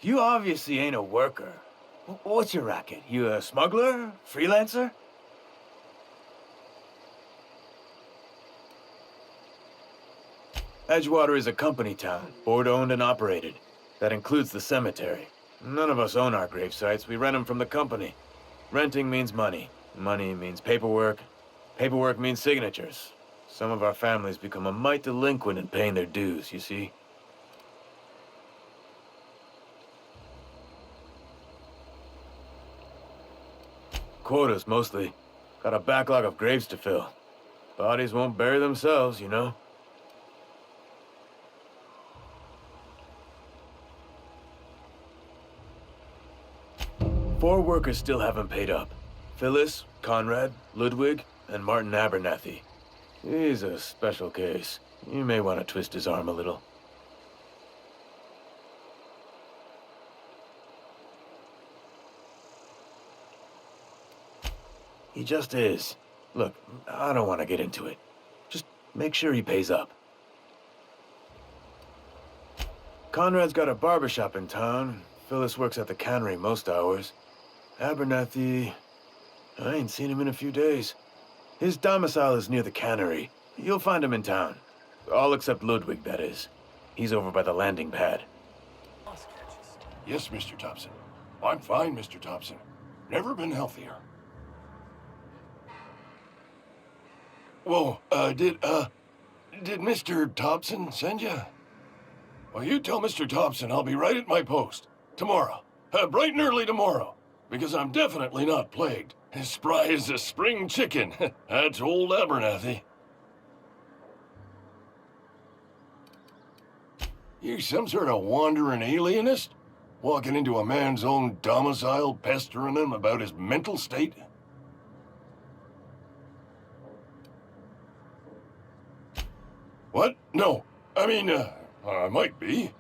Look, you obviously ain't a worker. What's your racket? You a smuggler? Freelancer? Edgewater is a company town, board-owned and operated. That includes the cemetery. None of us own our grave sites. We rent them from the company. Renting means money. Money means paperwork. Paperwork means signatures. Some of our families become a mite delinquent in paying their dues, you see? Quotas, mostly. Got a backlog of graves to fill. Bodies won't bury themselves, you know? Four workers still haven't paid up. Phyllis, Conrad, Ludwig, and Martin Abernathy. He's a special case. You may want to twist his arm a little. He just is. Look, I don't want to get into it. Just make sure he pays up. Conrad's got a barbershop in town. Phyllis works at the cannery most hours. Abernathy... I ain't seen him in a few days. His domicile is near the cannery. You'll find him in town. All except Ludwig, that is. He's over by the landing pad. Yes, Mr. Thompson. I'm fine, Mr. Thompson. Never been healthier. Whoa, did Mr. Thompson send you? Well, you tell Mr. Thompson I'll be right at my post. Tomorrow. Bright and early tomorrow. Because I'm definitely not plagued. As spry as a spring chicken. That's old Abernathy. You some sort of wandering alienist? Walking into a man's own domicile, pestering him about his mental state? What? No. I mean, I might be.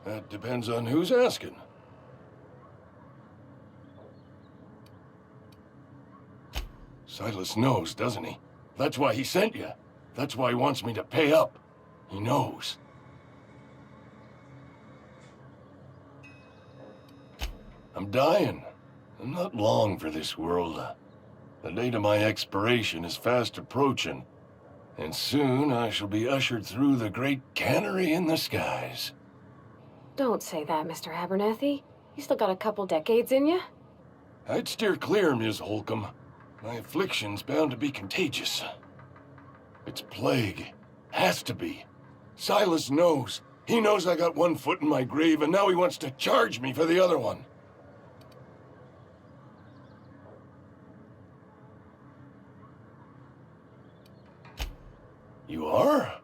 That depends on who's asking. Silas knows, doesn't he? That's why he sent you. That's why he wants me to pay up. He knows. I'm dying. I'm not long for this world. The date of my expiration is fast approaching. And soon I shall be ushered through the great cannery in the skies. Don't say that, Mr. Abernathy. You still got a couple decades in you. I'd steer clear, Ms. Holcomb. My affliction's bound to be contagious. It's plague. Has to be. Silas knows. He knows I got one foot in my grave, and now he wants to charge me for the other one. You are?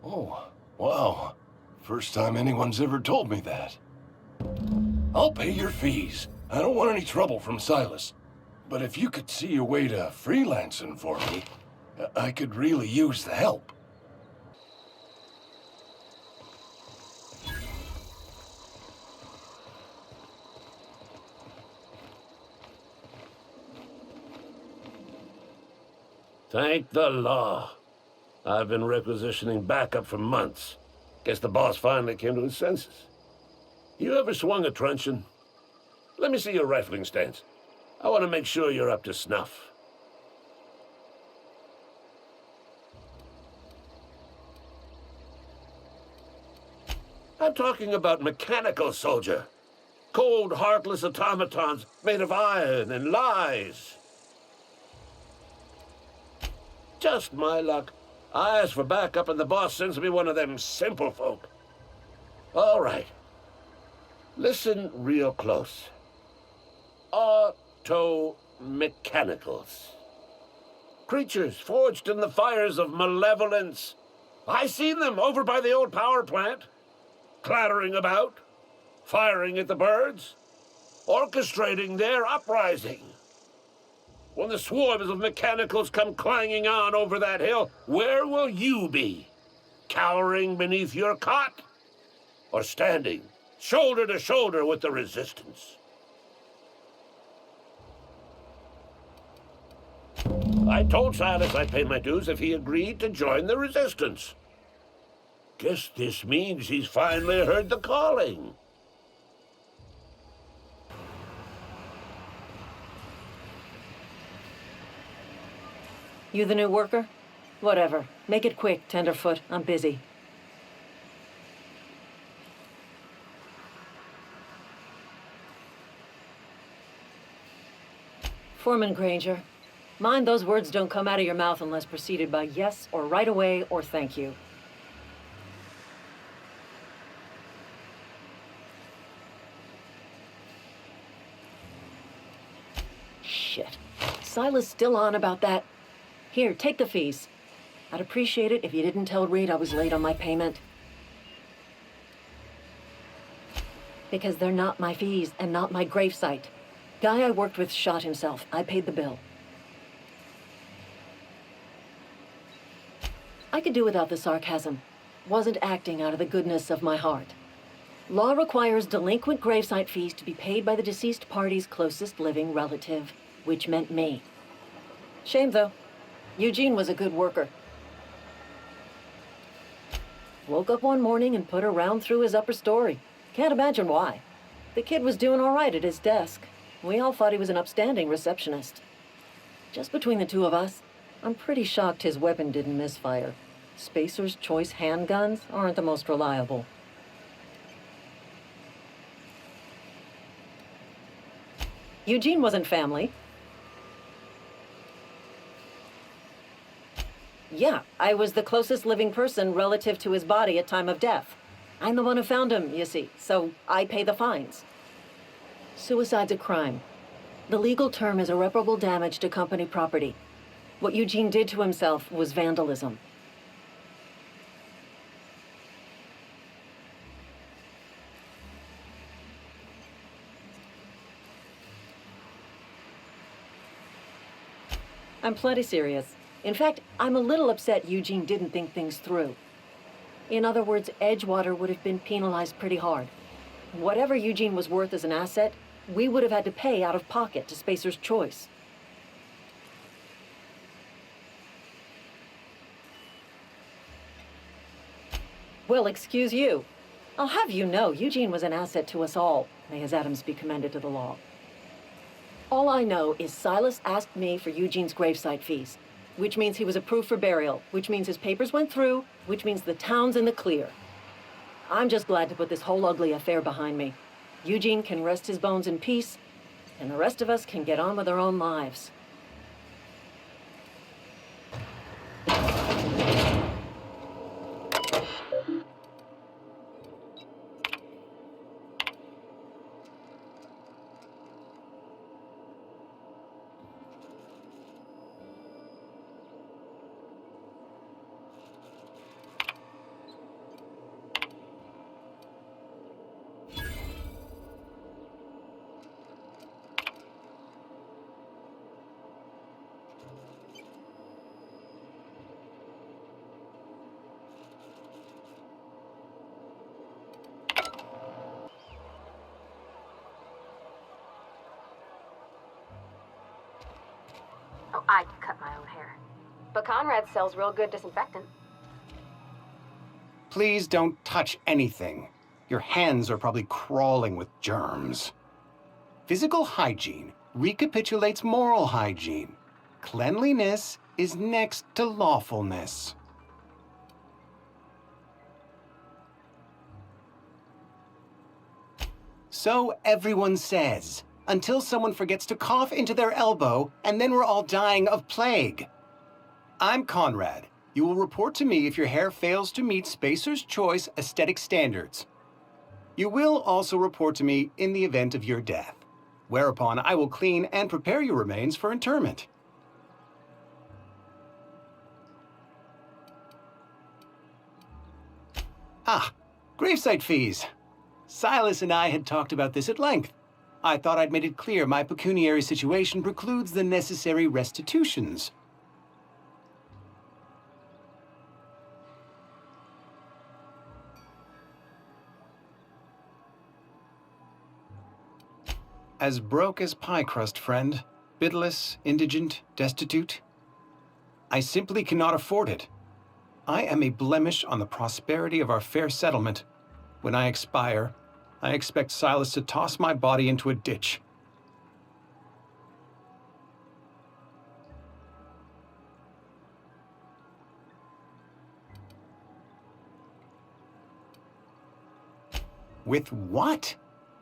Oh, wow. First time anyone's ever told me that. I'll pay your fees. I don't want any trouble from Silas. But if you could see a way to freelancing for me, I could really use the help. Thank the law. I've been requisitioning backup for months. Guess the boss finally came to his senses. You ever swung a truncheon? Let me see your rifling stance. I want to make sure you're up to snuff. I'm talking about mechanical soldier. Cold, heartless automatons made of iron and lies. Just my luck. I ask for backup and the boss sends me one of them simple folk. All right. Listen real close. Auto-mechanicals. Creatures forged in the fires of malevolence. I seen them over by the old power plant. Clattering about, firing at the birds, orchestrating their uprising. When the swarms of mechanicals come clanging on over that hill, where will you be? Cowering beneath your cot? Or standing, shoulder to shoulder with the resistance? I told Silas I'd pay my dues if he agreed to join the resistance. Guess this means he's finally heard the calling. You the new worker? Whatever. Make it quick, tenderfoot. I'm busy. Foreman Granger, mind those words don't come out of your mouth unless preceded by yes or right away or thank you. Shit. Silas still on about that? Here, take the fees. I'd appreciate it if you didn't tell Reed I was late on my payment. Because they're not my fees and not my gravesite. Guy I worked with shot himself. I paid the bill. I could do without the sarcasm. Wasn't acting out of the goodness of my heart. Law requires delinquent gravesite fees to be paid by the deceased party's closest living relative, which meant me. Shame, though. Eugene was a good worker. Woke up one morning and put a round through his upper story. Can't imagine why. The kid was doing all right at his desk. We all thought he was an upstanding receptionist. Just between the two of us, I'm pretty shocked his weapon didn't misfire. Spacer's Choice handguns aren't the most reliable. Eugene wasn't family. Yeah, I was the closest living person relative to his body at time of death. I'm the one who found him, you see, so I pay the fines. Suicide's a crime. The legal term is irreparable damage to company property. What Eugene did to himself was vandalism. I'm plenty serious. In fact, I'm a little upset Eugene didn't think things through. In other words, Edgewater would have been penalized pretty hard. Whatever Eugene was worth as an asset, we would have had to pay out of pocket to Spacer's Choice. Well, excuse you. I'll have you know, Eugene was an asset to us all. May his atoms be commended to the law. All I know is Silas asked me for Eugene's gravesite fees, which means he was approved for burial, which means his papers went through, which means the town's in the clear. I'm just glad to put this whole ugly affair behind me. Eugene can rest his bones in peace, and the rest of us can get on with our own lives. Oh, I cut my own hair. But Conrad sells real good disinfectant. Please don't touch anything. Your hands are probably crawling with germs. Physical hygiene recapitulates moral hygiene. Cleanliness is next to lawfulness. So everyone says, until someone forgets to cough into their elbow, and then we're all dying of plague. I'm Conrad. You will report to me if your hair fails to meet Spacer's Choice aesthetic standards. You will also report to me in the event of your death, whereupon I will clean and prepare your remains for interment. Ah, gravesite fees. Silas and I had talked about this at length. I thought I'd made it clear my pecuniary situation precludes the necessary restitutions. As broke as pie crust, friend. Bidless, indigent, destitute. I simply cannot afford it. I am a blemish on the prosperity of our fair settlement. When I expire, I expect Silas to toss my body into a ditch. With what?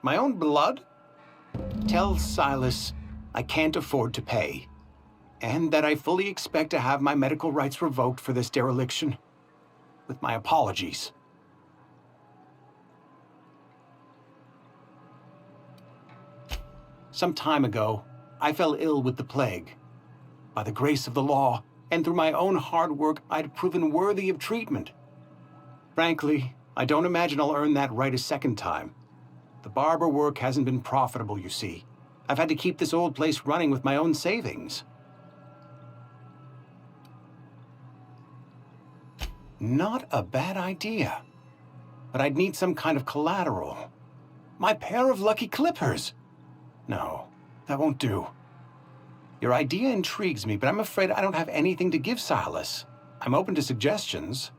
My own blood? Tell Silas I can't afford to pay, and that I fully expect to have my medical rights revoked for this dereliction. With my apologies. Some time ago, I fell ill with the plague. By the grace of the law, and through my own hard work, I'd proven worthy of treatment. Frankly, I don't imagine I'll earn that right a second time. The barber work hasn't been profitable, you see. I've had to keep this old place running with my own savings. Not a bad idea. But I'd need some kind of collateral. My pair of lucky clippers! No, that won't do. Your idea intrigues me, but I'm afraid I don't have anything to give Silas. I'm open to suggestions.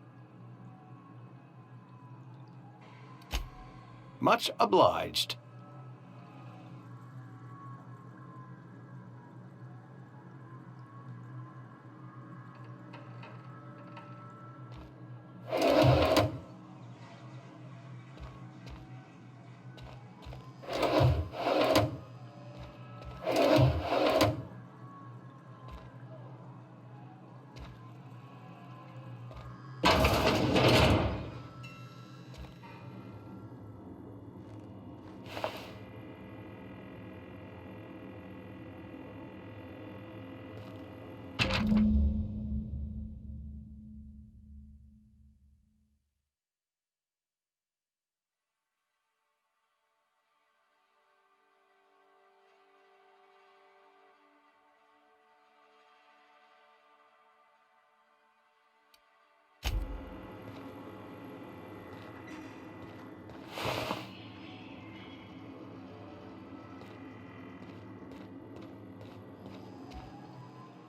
Much obliged.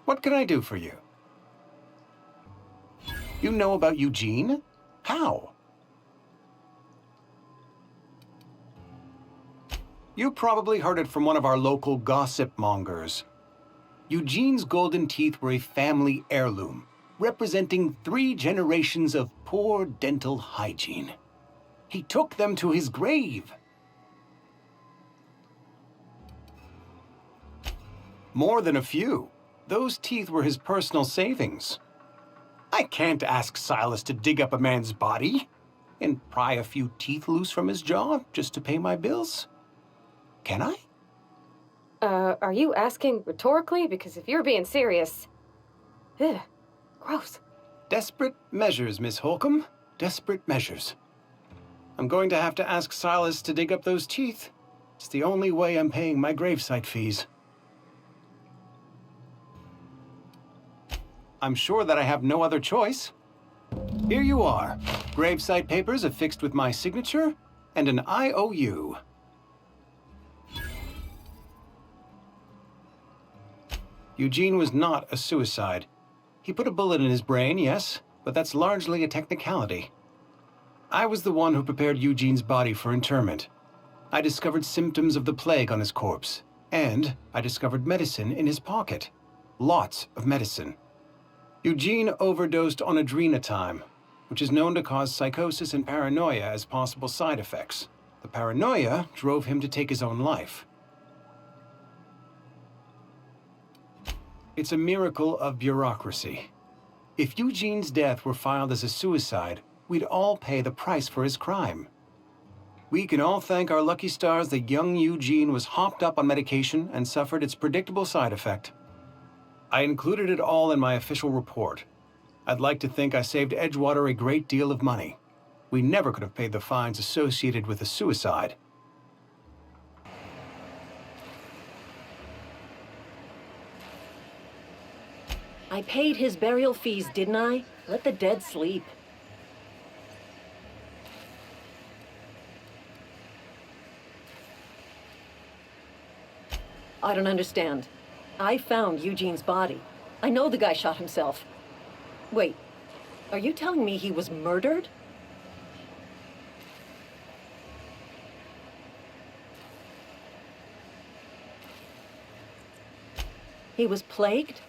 What can I do for you? You know about Eugene? How? You probably heard it from one of our local gossip mongers. Eugene's golden teeth were a family heirloom, representing 3 generations of poor dental hygiene. He took them to his grave. More than a few. Those teeth were his personal savings. I can't ask Silas to dig up a man's body and pry a few teeth loose from his jaw just to pay my bills. Can I? Are you asking rhetorically? Because if you're being serious... Ugh, gross. Desperate measures, Miss Holcomb. Desperate measures. I'm going to have to ask Silas to dig up those teeth. It's the only way I'm paying my gravesite fees. I'm sure that I have no other choice. Here you are. Gravesite papers affixed with my signature and an IOU. Eugene was not a suicide. He put a bullet in his brain, yes, but that's largely a technicality. I was the one who prepared Eugene's body for interment. I discovered symptoms of the plague on his corpse, and I discovered medicine in his pocket. Lots of medicine. Eugene overdosed on adrenatime, which is known to cause psychosis and paranoia as possible side effects. The paranoia drove him to take his own life. It's a miracle of bureaucracy. If Eugene's death were filed as a suicide, we'd all pay the price for his crime. We can all thank our lucky stars that young Eugene was hopped up on medication and suffered its predictable side effect. I included it all in my official report. I'd like to think I saved Edgewater a great deal of money. We never could have paid the fines associated with a suicide. I paid his burial fees, didn't I? Let the dead sleep. I don't understand. I found Eugene's body. I know the guy shot himself. Wait, are you telling me he was murdered? He was plagued?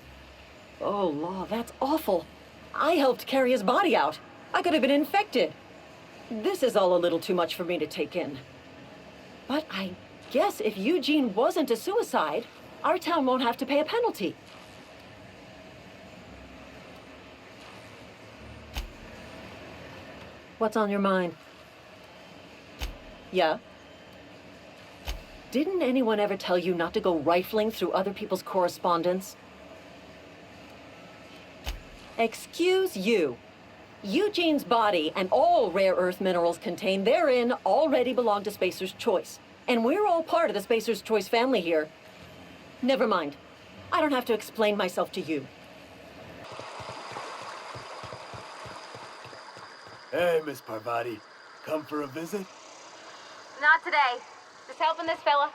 Oh, law, that's awful. I helped carry his body out. I could have been infected. This is all a little too much for me to take in. But I guess if Eugene wasn't a suicide, our town won't have to pay a penalty. What's on your mind? Yeah? Didn't anyone ever tell you not to go rifling through other people's correspondence? Excuse you. Eugene's body and all rare earth minerals contained therein already belong to Spacer's Choice. And we're all part of the Spacer's Choice family here. Never mind. I don't have to explain myself to you. Hey, Miss Parvati. Come for a visit? Not today. Just helping this fella.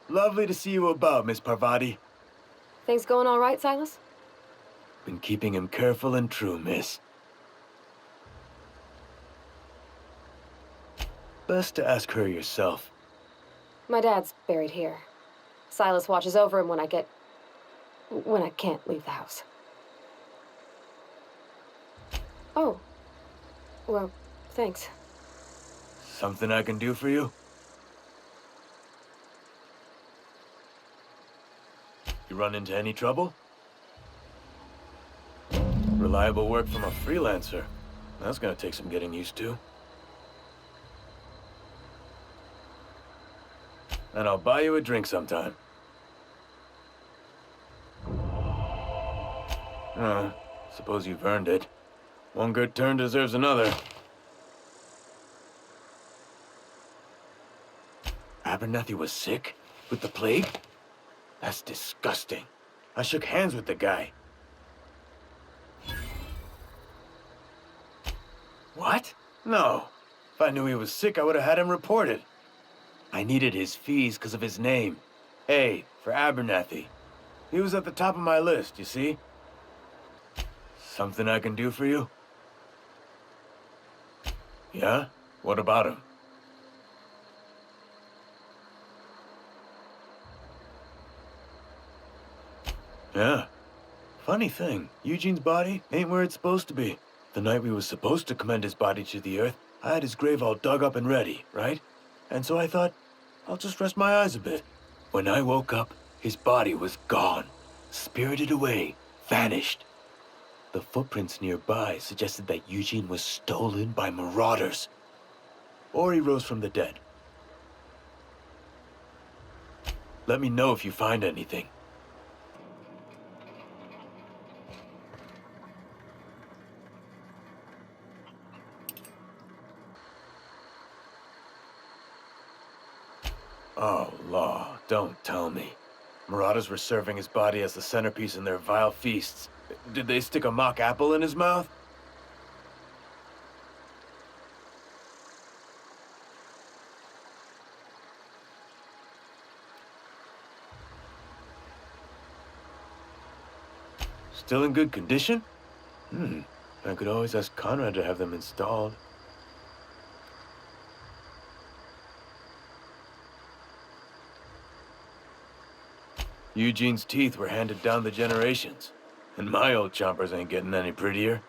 Lovely to see you about, Miss Parvati. Things going all right, Silas? Been keeping him careful and true, miss. Best to ask her yourself. My dad's buried here. Silas watches over him when I can't leave the house. Oh. Well, thanks. Something I can do for you? You run into any trouble? Reliable work from a freelancer. That's gonna take some getting used to. And I'll buy you a drink sometime. Suppose you've earned it. One good turn deserves another. Abernathy was sick? With the plague? That's disgusting. I shook hands with the guy. What? No. If I knew he was sick, I would have had him reported. I needed his fees because of his name. A, for Abernathy. He was at the top of my list, you see? Something I can do for you? Yeah? What about him? Yeah. Funny thing, Eugene's body ain't where it's supposed to be. The night we was supposed to commend his body to the earth, I had his grave all dug up and ready, right? And so I thought, I'll just rest my eyes a bit. When I woke up, his body was gone. Spirited away. Vanished. The footprints nearby suggested that Eugene was stolen by marauders. Or he rose from the dead. Let me know if you find anything. Oh, law, don't tell me. Marauders were serving his body as the centerpiece in their vile feasts. Did they stick a mock apple in his mouth? Still in good condition? I could always ask Conrad to have them installed. Eugene's teeth were handed down the generations, and my old chompers ain't getting any prettier.